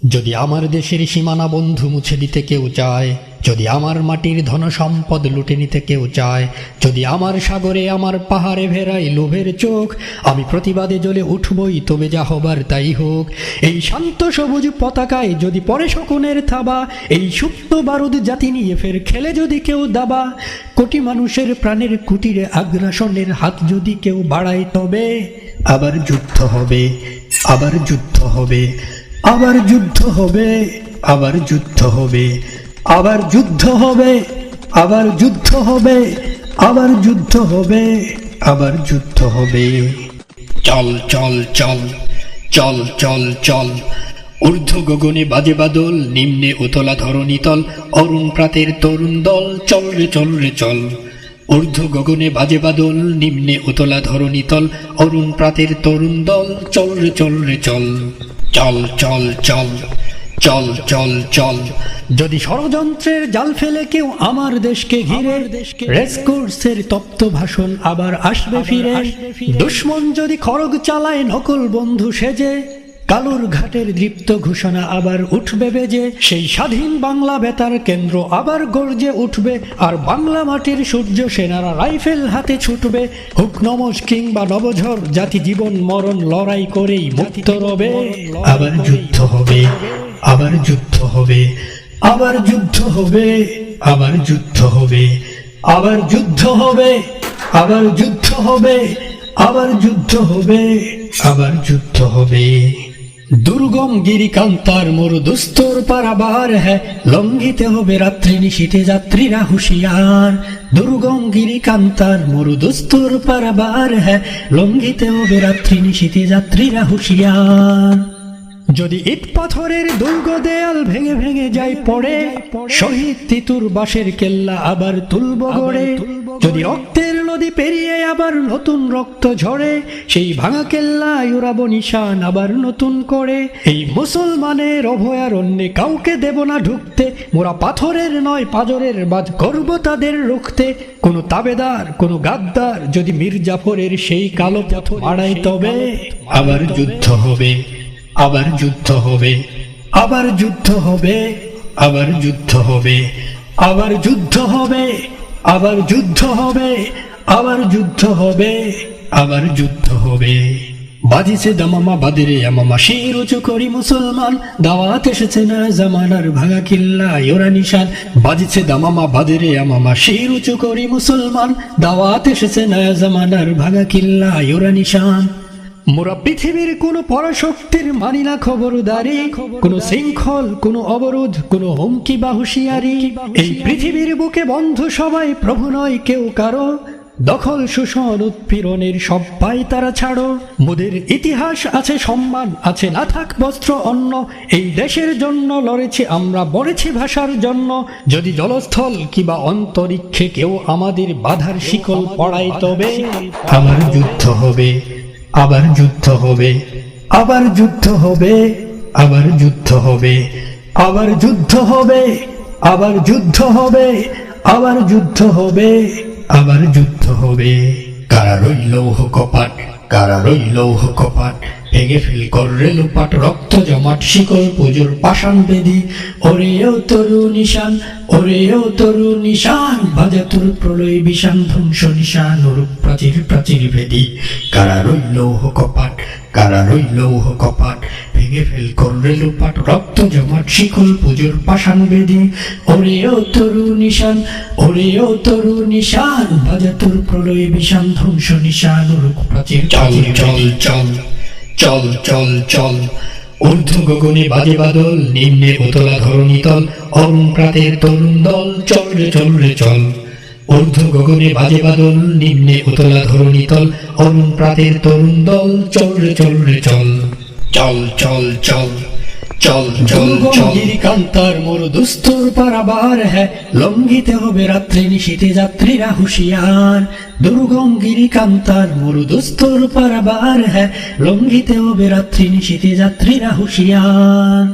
যদি আমার দেশের সীমানা বন্ধু মুছে দিতে কেউ চায়, যদি আমার মাটির ধন সম্পদ লুটে নিতে কেউ চায়, যদি আমার সাগরে আমার পাহাড়ে ভেরাই লোভের চোখ, আমি প্রতিবাদে জ্বলে উঠবই, তবে যা হবার তাই হোক। এই শান্ত সবুজ পতাকায় যদি পরে শকুনের থাবা, এই সুপ্ত বারুদ জাতি নিয়ে ফের খেলে যদি কেউ দাবা, কোটি মানুষের প্রাণের কুটিরে আগ্রাসনের হাত যদি কেউ বাড়ায়, তবে আবার যুদ্ধ হবে, আবার যুদ্ধ হবে, আবার যুদ্ধ হবে, আবার যুদ্ধ হবে, আবার যুদ্ধ হবে, আবার যুদ্ধ হবে, আবার যুদ্ধ হবে, আবার যুদ্ধ হবে। চল চল চল চল চল চল, ঊর্ধ্ব গগনে বাজে বাদল, নিম্নে উতলা ধরণীতল, অরুণ প্রাতের তরুণ দল, চল রে চল রে চল। ঊর্ধ্ব গগনে বাজে বাদল, নিম্নে উতলা ধরণীতল, অরুণ প্রাতের তরুণ দল, চল রে চল রে চল। চল চল চল চল চল চল। যদি ষড়যন্ত্রের জাল ফেলে কেউ আমার দেশকে ঘিরে, রেসকোর্সের তপ্ত ভাষণ আবার আসবে ফিরে। দুশ্মন যদি খড়গ চালায় নকল বন্ধু সেজে, কালুর ঘাটের দৃপ্ত ঘোষণা আবার উঠবে বেজে। সেই স্বাধীন বাংলা বেতার কেন্দ্র আবার গর্জে উঠবে, আর বাংলা মাটির সূর্য সেনারা রাইফেল হাতে ছুটবে। হুক নমস কিংবা নবঝড়, জাতি জীবন মরণ লড়াই করেই মুক্ত রবে। আবার যুদ্ধ হবে, আবার যুদ্ধ হবে, আবার যুদ্ধ হবে, আবার যুদ্ধ হবে, আবার যুদ্ধ হবে, আবার যুদ্ধ হবে, আবার যুদ্ধ হবে, আবার যুদ্ধ হবে। দুর্গম গিরিকান্তার মরু দুস্তর পারাবার, হ্যাঁ লঙ্ঘিতে হবে রাত্রি নিশীথে যাত্রীরা হুঁশিয়ার। দুর্গম গিরিকান্তার মরু দুস্তর পারাবার, হ্যাঁ লঙ্ঘিতে হবে রাত্রি নিশীথে যাত্রীরা হুঁশিয়ার। যদি ইট পাথরের দুর্গ দেয়াল ভেঙে ভেঙে যায় পড়ে, শহীদ তিতুর বাঁশের কেল্লা আবার তুলব গড়ে। যদি রক্তের নদী পেরিয়ে আবার নতুন রক্ত ঝরে, সেই ভাঙা কেল্লায় উড়াব নিশান আবার নতুন করে। এই মুসলমানের অভয়ারণ্যে কাউকে দেব না ঢুকতে, মোরা পাথরের নয় পাজরের বাজ করব তাদের রুখতে। কোন তাবেদার কোন গাদ্দার যদি মীর জাফরের সেই কালো পথ আড়াই, তবে আবার যুদ্ধ হবে, আবার যুদ্ধ হবে, আবার যুদ্ধ হবে, আবার যুদ্ধ হবে, আবার যুদ্ধ হবে, আবার যুদ্ধ হবে, আবার যুদ্ধ হবে, আবার যুদ্ধ হবে। বাজিছে দামামা বাদেরে আমামা, শির উঁচু করি মুসলমান, দাওয়াত এসেছে না জামানার ভাঙা কিল্লা ওরা নিশান। বাজিছে দামামা বাদেরে আমামা, শির উঁচু করি মুসলমান, দাওয়াত এসেছে না জামানার ভাঙা কিল্লা ওরা নিশান। মোরা পৃথিবীর কোন পরাশক্তির মানি না খবরদারি, কোন শৃঙ্খল কোন অবরোধ কোন হুমকি বা হুঁশিয়ারি। এই পৃথিবীর বুকে বন্ধু সবাই, প্রভু নয় কেউ কারো। দখল শোষণ উৎপীড়নের সব পায় তারা ছাড়ো। মোদের ইতিহাস আছে, সম্মান আছে, না থাক বস্ত্র অন্ন। এই দেশের জন্য লড়েছি আমরা, বড়েছি ভাষার জন্য। যদি জলস্থল কিবা অন্তরিক্ষে কেউ আমাদের বাধার শিকল পড়ায়, তবে আবার যুদ্ধ হবে, আবার যুদ্ধ হবে, আবার যুদ্ধ হবে, আবার যুদ্ধ হবে, আবার যুদ্ধ হবে, আবার যুদ্ধ হবে, আবার যুদ্ধ হবে, আবার যুদ্ধ হবে। কারা রইল কপাট, কারা রইল কপাট, ভেঙে ফেল করলে লোপাট, রক্ত জমাট শিকল পুজোর পাষাণ বেদি। ওরেও তরু নিশান, ওরেও তরু নিশান, বাজে তোর প্রলয় বিষান, ধ্বংস নিশান ওরূপ প্রাচীর প্রাচীর ভেদি। কারা রইল কপাট, কারা রইল কপাট, ভেঙে ফেল করলে লোপাট, রক্ত জমাট শিকল পুজোর পাষাণ বেদি। ওরেও তরু নিশান, ওরেও তরু নিশান, বাজে তোর প্রলয় বিষান, ধ্বংস নিশান ওরূপ প্রাচীর। চল চল চল চল চল চল, ঊর্ধ্ব গগনে বাজে বাদল, নিম্নে উতলা ধরণীতল, অরুণ প্রাতের তরুণ দল, চল রে চল রে চল। ঊর্ধ্ব গগনে বাজে বাদল, নিম্নে উতলা ধরণীতল, অরুণ প্রাতের তরুণ দল, চল রে চল রে চল। চল চল চল চল চল চল। গিরিকান্তার মরু দুস্তর পারাবার, হ্যাঁ লঙ্ঘিতে হবে রাত্রি নিশীথে যাত্রীরা হুঁশিয়ার। দুর্গম গিরিকান্তার মরু দুস্তর পারাবার, হ্যাঁ লঙ্ঘিতে হবে রাত্রি নিশীথে যাত্রীরা হুঁশিয়ার।